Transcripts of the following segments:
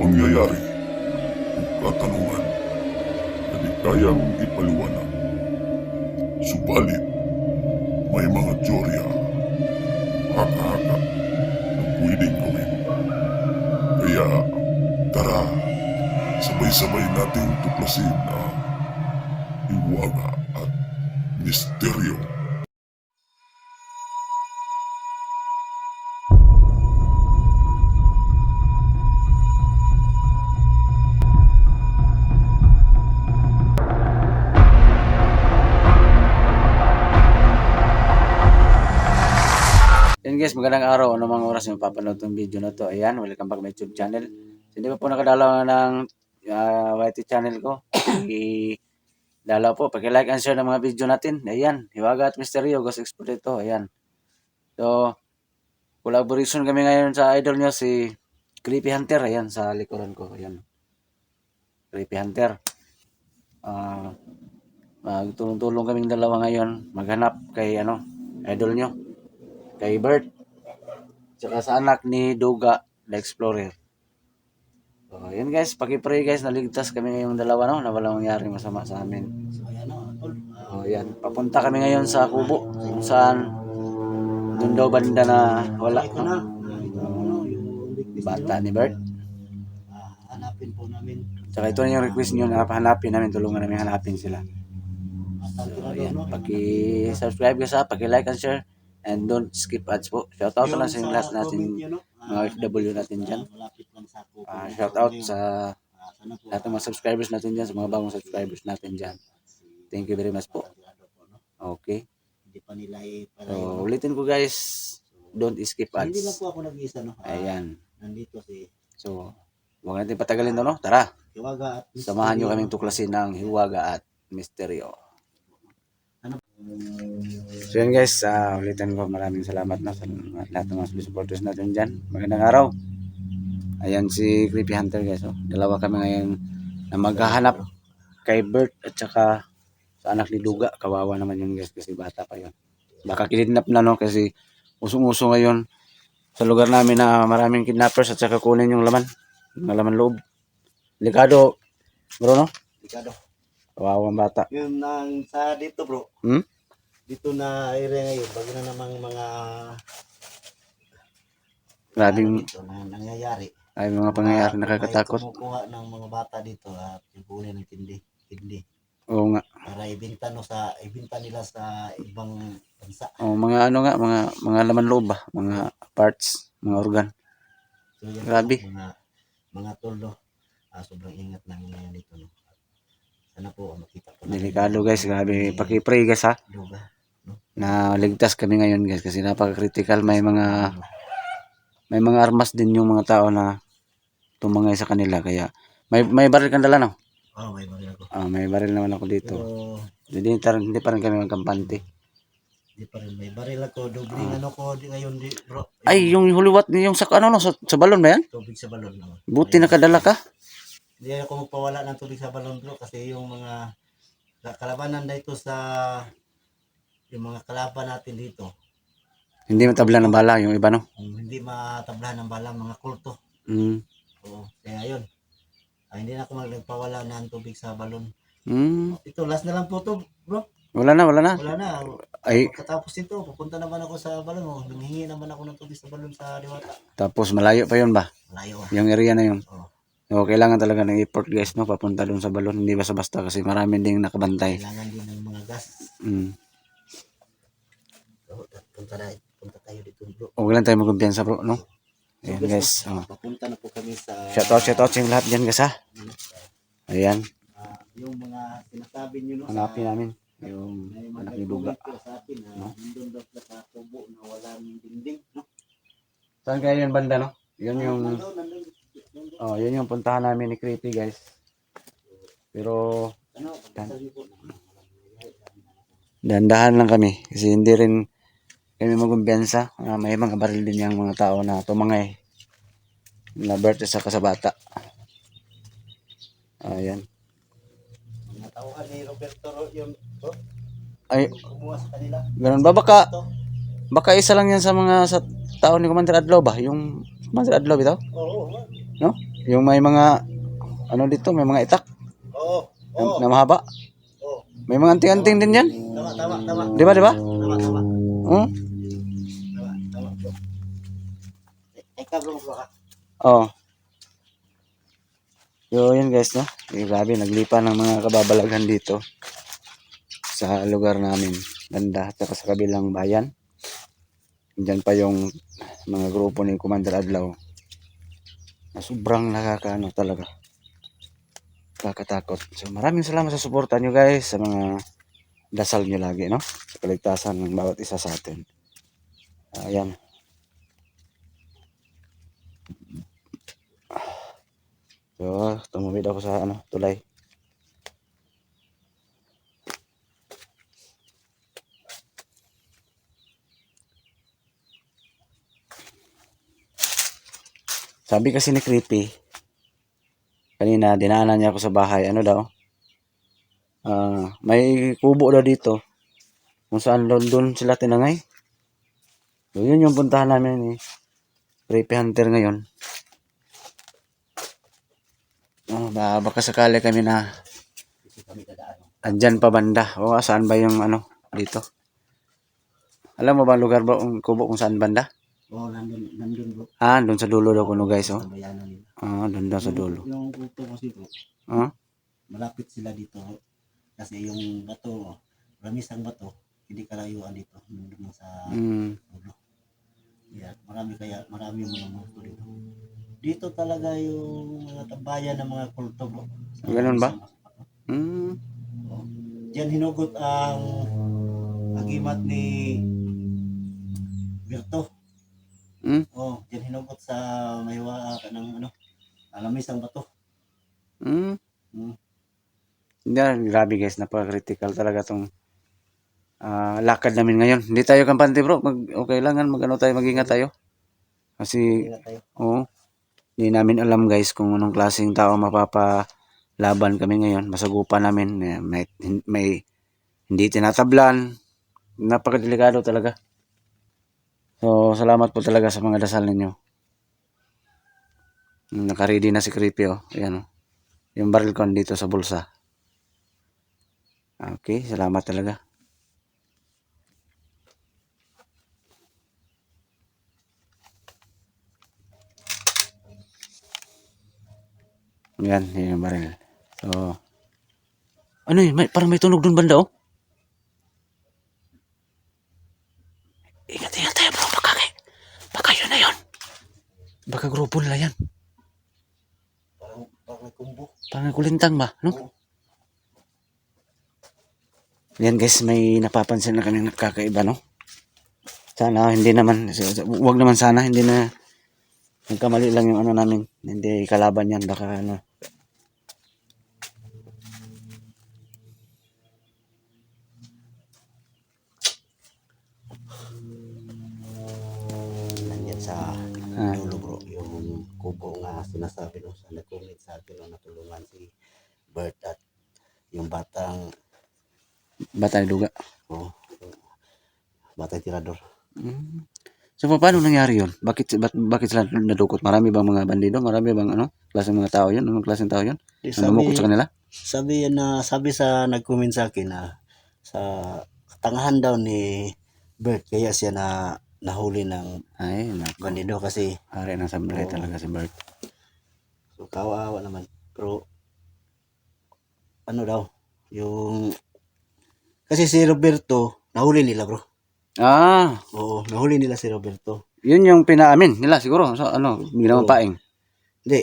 pangyayari o katanungan na di kayang ipaliwanag. Subalit, may mga teorya, haka-haka na pwedeng gawin. Kaya, tara, sabay-sabay nating tuklasin ang hiwaga at misteryo. Yan guys, magandang araw. Ano mga oras yung papanood ng video na to? Ayan, welcome back my YouTube channel. So, hindi pa po nakadalaw ng YT channel ko. I-dalaw po, paki-like and share ng mga video natin. Ayan, Hiwaga at Misteryo, Ghost Expert ito. Ayan. So, collaboration kami ngayon sa idol nyo, si Creepy Hunter. Ayan, sa likuran ko. Ayan. Creepy Hunter. Magtulong-tulong kaming dalawa ngayon. Maghanap kay idol nyo. Kay Bert. Tsaka sa anak ni Duga, the Explorer. So, yun guys, paki-pray guys, naligtas kami ngayong dalawa, no? Na walang mangyari masama sa amin. So, yan. Papunta kami ngayon sa Kubo, kung saan doon daw banda na wala, no? Bata ni Bert. Hanapin po namin. Tsaka ito na yung request nyo na hanapin namin, tulungan namin hanapin sila. So, yan. Paki-subscribe guys ha, paki-like and share. And don't skip ads po. Shoutout na lang sa last natin, mga FW natin dyan. Shoutout sa lahat ng mga subscribers natin dyan, sa mga bagong subscribers natin dyan. Thank you very much po. Okay. So, ulitin ko guys, don't skip ads. Hindi lang po ako nag-isa, no? Ayan. Nandito si So, huwag natin patagalin to, no? Tara, Hiwaga at samahan nyo kaming tuklasin ng Hiwaga at Misteryo. So yan guys, ulitin ko, maraming salamat na sa lahat ng mga supporters natin dyan. Magandang araw. Ayan si Creepy Hunter guys. Oh. Dalawa kami ngayon na maghahanap kay Bert at saka sa anak ni Duga. Kawawa naman yun guys kasi bata pa yun. Baka kidnap na no kasi usong-uso ngayon sa lugar namin na maraming kidnappers at saka kunin yung laman. Yung laman loob. Delikado bro no? Delikado. Kawawang bata. Yun ang sa dito bro. Dito na area ngayon, bago na namang mga Grabing dito na nangyayari. ay mga pangyayari nakakatakot. Kumukuha ng mga bata dito at ipunin ng tindi. Oo nga. Para ibenta nila sa ibang bansa. Oh, mga mga laman loob ba, mga parts, mga organ. So, yan Grabe. po, mga toldo. Sobrang ingat na ngayon dito no. Sana po makita po Delikado guys, grabe. Paki-pray guys ha. Duga, no? Na ligtas kami ngayon guys kasi napaka-critical, may mga armas din yung mga tao na tumangay sa kanila kaya may baril kang dala no? May baril ako. May baril naman ako dito. Pero Hindi pa rin kami magkampante. di pa rin may baril ako. Dobling ko ngayon bro. Ay, yung huliwat yung sa sa balon ba yan? Tubig sa balon. No? Buti nakadala ka. Hindi ako magpawala ng tubig sa balon bro kasi yung mga kalabanan dito sa yung mga kalaban natin dito. Hindi matabla ng bala yung iba no? Hindi matablahan ng bala mga kulto. So, kaya yun. Hindi na ako magpawala ng tubig sa balon. Ito, last na lang po to bro. Wala na. Wala na. Ay, Katapos ito, pupunta naman ako sa balon. Humingi naman ako ng tubig sa balon sa Diwata. tapos malayo pa yun ba? Malayo. Yung area na yun. Oo. So, kailangan talaga ng effort guys no, papunta doon sa balon. Hindi basta-basta kasi marami ding nakabantay. Kailangan din ng mga gas. So, punta tayo dito bro. Huwag lang tayo magkumpiyansa bro, no? Ayan guys. Papunta na po kami sa Shoutout sa yung lahat dyan guys ha. Ayan. yung mga sinasabi nyo no, Hanapin namin yung may mga anak ni Duga. nag-comment sa akin na nandun daw sila sa kubo na walang dingding no? Saan kaya yun banda no? Yun yung Nandun. yun yung puntahan namin ni Creepy guys. Pero Pagkasabi po dandahan lang kami kasi hindi rin kami magkumpiyansa. May mga baril din yung mga tao na tumangay na Bert sa kasabata. Ayan. mga tauhan ni Roberto yung Ay, kumuha sa kanila. ganun ba? Baka isa lang yan sa mga sa tao ni Commander Adlaw ba? Yung Commander Adlaw bitaw? Oo. No? Yung may mga, ano dito, may mga itak Oo. na, Oo. na mahaba. Oo. May mga anting-anting din yan. Tama. Di ba, di ba? Tama. Hmm? Tama, bro. Ikaw, bro, ka. Oh. So, yun guys, no? Grabe, naglipa ng mga kababalaghan dito sa lugar namin. Banda, at saka sa kabilang bayan. Diyan pa yung mga grupo ni Commander Adlaw. Na sobrang nakakaano talaga. Kakatakot. So, maraming salamat sa suporta nyo guys, sa mga dasal nyo lagi, no? Sa kaligtasan ng bawat isa sa atin. Ayan. So, tumawid ako sa tulay. Sabi kasi ni Creepy, kanina dinaanan niya ako sa bahay, ano daw? May kubo daw dito kung saan doon sila tinangay. So, yun yung puntahan namin ni Creepy Hunter ngayon. Baka sakali kami na andyan pa banda. O saan ba yung dito? Alam mo ba lugar ba ang kubo kung saan banda? Oo, nandun, bro. Doon sa dulo daw kuno guys, oh. Sa bayanan nila. Doon daw sa dulo. Yung kulto kasi, bro, malapit sila dito. Kasi yung bato, ramis ang bato, hindi kalayuan dito. Nandun sa dulo. Yeah, marami mga multo dito. Dito talaga yung mga tambayan ng mga kulto, bro. Ganun ba? Oh. Diyan hinugot ang agimat ni Berto. Oh, diyan hinugot sa maywa ng alamis ang bato. Yan, grabe guys, napaka-critical talaga tong lakad namin ngayon. Hindi tayo kampante bro, kailangan tayo, mag-ingat tayo. Kasi, hindi namin alam guys kung anong klaseng tao mapapalaban kami ngayon. Masagupan namin, may hindi tinatablan. Napakadelikado talaga. So, salamat po talaga sa mga dasal ninyo. Naka-ready na si Creepy, oh. Ayan, oh. Yung barrel ko dito sa bulsa. Okay, salamat talaga. Yan, yung barrel. So, ano yun? Parang may tunog dun banda, oh. Ingat tayo bro, baka yun na yun. Baka grupo nila yan. Parang kulintang ba, no? Yan guys, may napapansin na kami nakakaiba, no? Sana hindi naman, wag naman sana, hindi na nagkamali lang yung namin. Hindi kalaban yan, baka Nandiyan sa dulo, bro, yung kubo nga sinasabi no, sa nag-comment sa akin no, natulungan si Bert at yung batang duga. Batang tirador. So paano nangyari yun? Bakit sila nadukot? Marami bang mga bandido? Marami bang klaseng mga tao yun? Anong klaseng tao yun? Namumukot sa kanila? Sabi sa nag-comment sa akin na sa katangahan daw ni Bert kaya siya nahuli ng bandido kasi hari ng sablay talaga si Bert. So kawawa naman. Pero ano daw yung kasi si Roberto nahuli nila, bro. Oo, nahuli nila si Roberto. Yun yung pinaamin nila siguro. So ginawang paing. Hindi.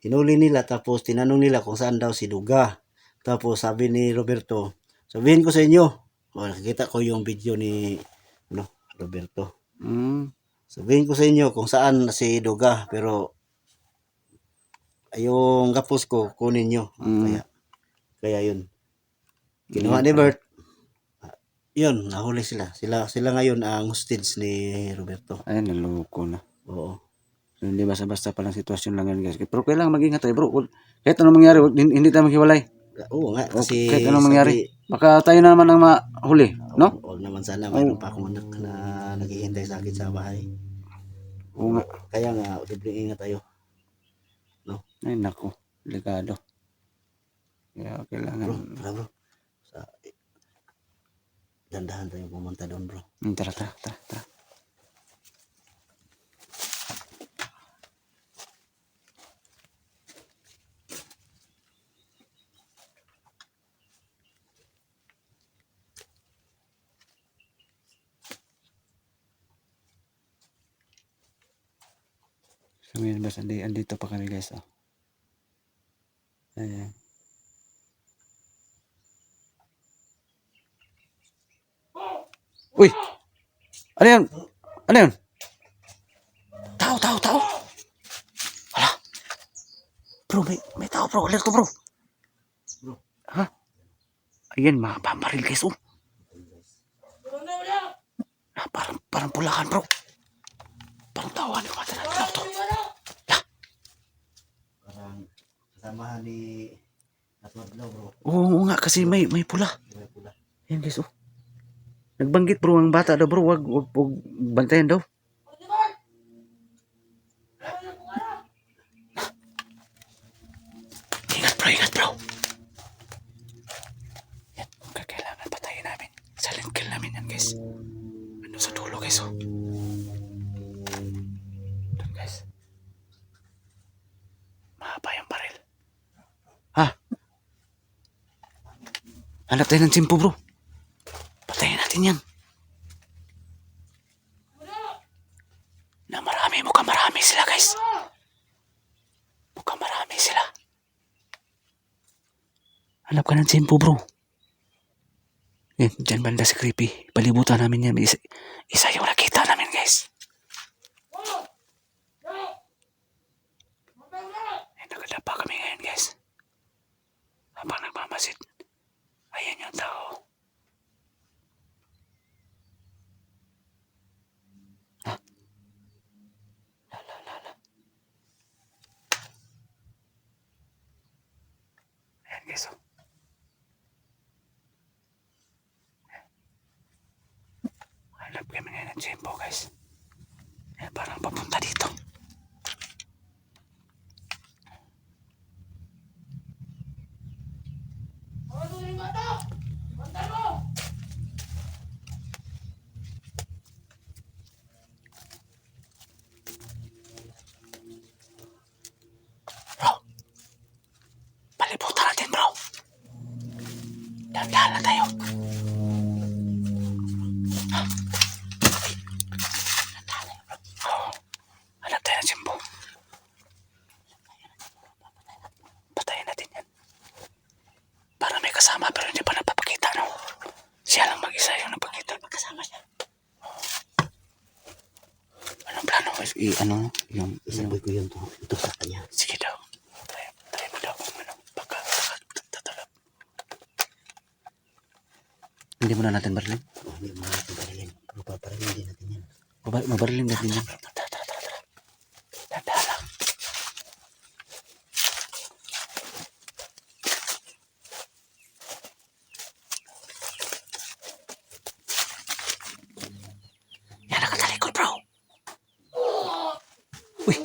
Hinuli nila tapos tinanong nila kung saan daw si Duga. Tapos sabi ni Roberto, sabihin ko sa inyo. Nakikita ko yung video ni Roberto. Sabihin ko sa inyo kung saan si Duga, pero yung gapos ko kunin nyo. Kaya yun. Kinuha ni Bert. Yun, nahuli sila. Sila ngayon ang hostage ni Roberto. Ay, naloko na. Oo. So, hindi basta-basta palang sitwasyon lang yan guys. Pero kailangan mag-ingat tayo bro. Kahit anong mangyari, hindi tayo maghiwalay. Oo nga. Kasi kahit anong mangyari. Baka tayo naman ang mahuli, no? Oo naman sana. Mayroon pa akong anak na naghihintay sa akin sa bahay. Oo nga. Kaya nga, libre ingat tayo. Ay, naku. Delikado. Kaya kailangan. Bro, tara bro. Sa, dandahan tayo pumunta doon bro. Tara, tara, tara, tara. So, ngayon basta andito pa kami guys. Oh. Ayan. Uy! Ano yan? Ano yan? Tao, tao, tao! Hala! Bro, may tao bro. Alerto bro. Bro. Ha? Ayan, mapambaril guys. Oh. Ah, parang pulakan bro. Parang tawa ni Kumata natin auto. Parang kasamahan ni Atwadlaw bro. Oo nga kasi may pula. May pula. Ayan guys oh. Nagbanggit bro ang bata daw bro. Wag bantayan daw. Ingat bro, ingat bro. Yan, kailangan patayin namin. Silent kill namin yan guys. Ano sa dulo guys oh. Doon guys. Mahaba yung baril. Ha? Hanap tayo ng simpo bro. Patayin natin yan. Na mukhang marami sila guys. Mukhang marami sila. Hanap ka ng simpo bro. Yan, dyan banda si Creepy. Palibutan namin yan. Isa yung nakita namin guys. Yan, nakadapa kami ngayon guys. Habang nagmamasid. Ayan yung tao. Ha? La. Ayan guys oh. Hanap kami ngayon ng simpo guys. Ayan, parang papunta dito. Bro, palibutan natin bro. Dahan-dahan lang tayo. Hanap tayo ng simpo. Patayin natin yan. Para may kasama pero hindi pa napapakita no. Siya lang mag-isa yung napakita. Magkasama siya. Anong plano? Ano? Yung Sabi ko yun ito sa kanya. sige daw. Try mo daw kung ano. Baka tatalab. Hindi mo na natin barilin? Hindi mo natin barilin. Pero paparilin din natin yan. Mabarilin natin yan. Tara. Tanda lang. Yan, nakatalikod bro. Uy.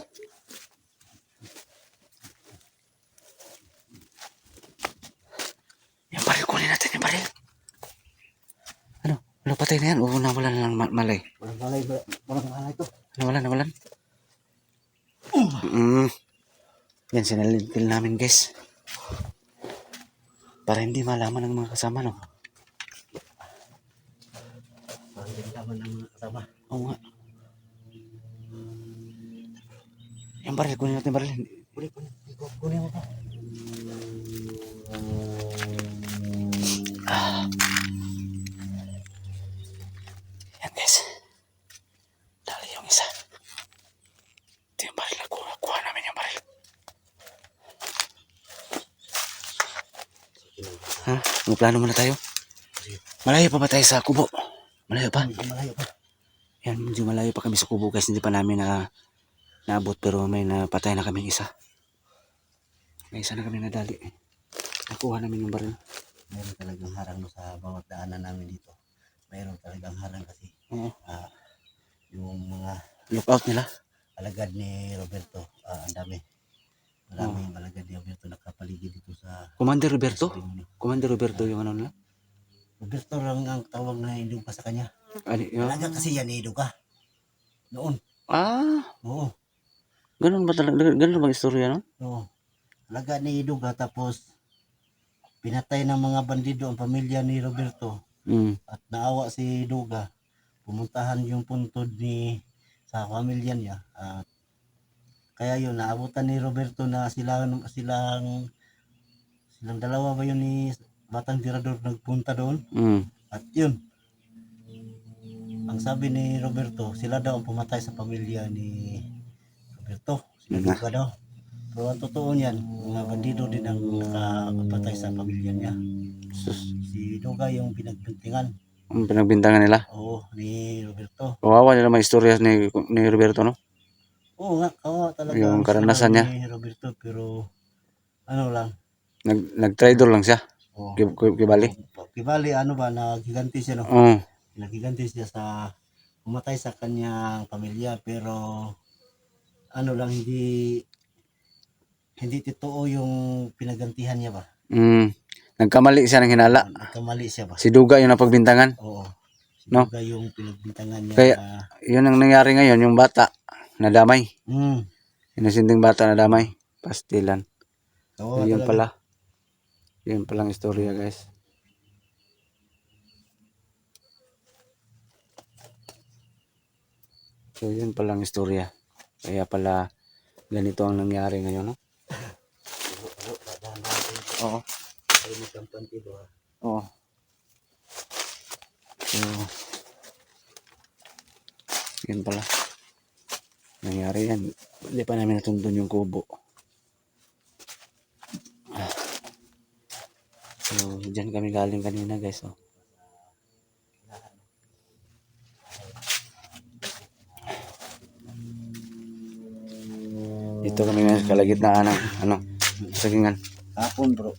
Yung baril, kunin natin yung baril. Ano, patay na yan? O nawalan na lang malay? Walang malay to. Nawalan. Yan, sinalintil namin guys. Para hindi malaman ng mga kasama, no? Parang hindi naman ng mga kasama. Oo nga. Yung baril, kunin natin baril. Kunin mo pa. Yan guys. Dali yung isa. Ito yung baril. Kuha namin yung baril. Ha? Magplano muna tayo. Malayo pa ba tayo sa kubo? Malayo pa? Malayo pa. Yan, medyo malayo pa kami sa kubo guys. Hindi pa namin naabot pero may napatay na kaming isa. May isa na kami nadali. Nakuha namin yung baril. Mayroon talagang harang no sa bawat daanan namin dito. Mayroon talagang harang kasi Oo. yung mga Lookout nila. alagad ni Roberto. Ang dami. Maraming alagad ni Roberto nakapaligid dito sa Commander Roberto? ceremony. Commander Roberto yung ano nila? Roberto lang ang tawag na Iduga sa kanya. Ano yun? Alaga kasi yan ni Iduga. Noon. Ah, Oo. ganun ba talaga? Ganun ba istorya, no? Oo. Alaga ni Iduga tapos pinatay ng mga bandido ang pamilya ni Roberto Mm. at naawa si Iduga. Pumuntahan yung puntod ni sa pamilya niya at kaya yun naabutan ni Roberto na silang dalawa ba yun ni Batang Tirador nagpunta doon Mm. at yun ang sabi ni Roberto sila daw ang pumatay sa pamilya ni Roberto sila Na. Duga daw pero ang totoo niyan mga bandido din ang nakapatay sa pamilya niya Sus. si Duga yung pinagbintingan Ang pinagbintangan nila. oo ni Roberto Kawawa nila mga istorya ni Roberto, no? oo nga kawawa talaga Yung ang karanasan story niya. ni Roberto pero ano lang Nag-traitor lang siya. oh, Kibali. Kibali ano ba naghiganti siya no Oo. nagiganti siya sa pumatay sa kanyang pamilya pero ano lang hindi totoo yung pinagantihan niya ba Mm. Nagkamali siya ng hinala. nagkamali siya ba Si Duga yung napagbintangan. oo si No? Duga yung pinagbintangan niya Kaya, yun ang nangyari ngayon, yung bata, nadamay. Inosenteng bata nadamay. Pastilan. kawawa Yun talaga pala. Yun palang istorya, guys. So, yun palang istorya. Kaya pala, ganito ang nangyari ngayon, no? Oo. ay magkampanti ba Oo. So, yun pala. Nangyari yan. Hindi pa namin natuntun yung kubo. So, dyan kami galing kanina, guys. Oh. Dito kami ngayon sa kalagitnaan ng sagingan. hapon bro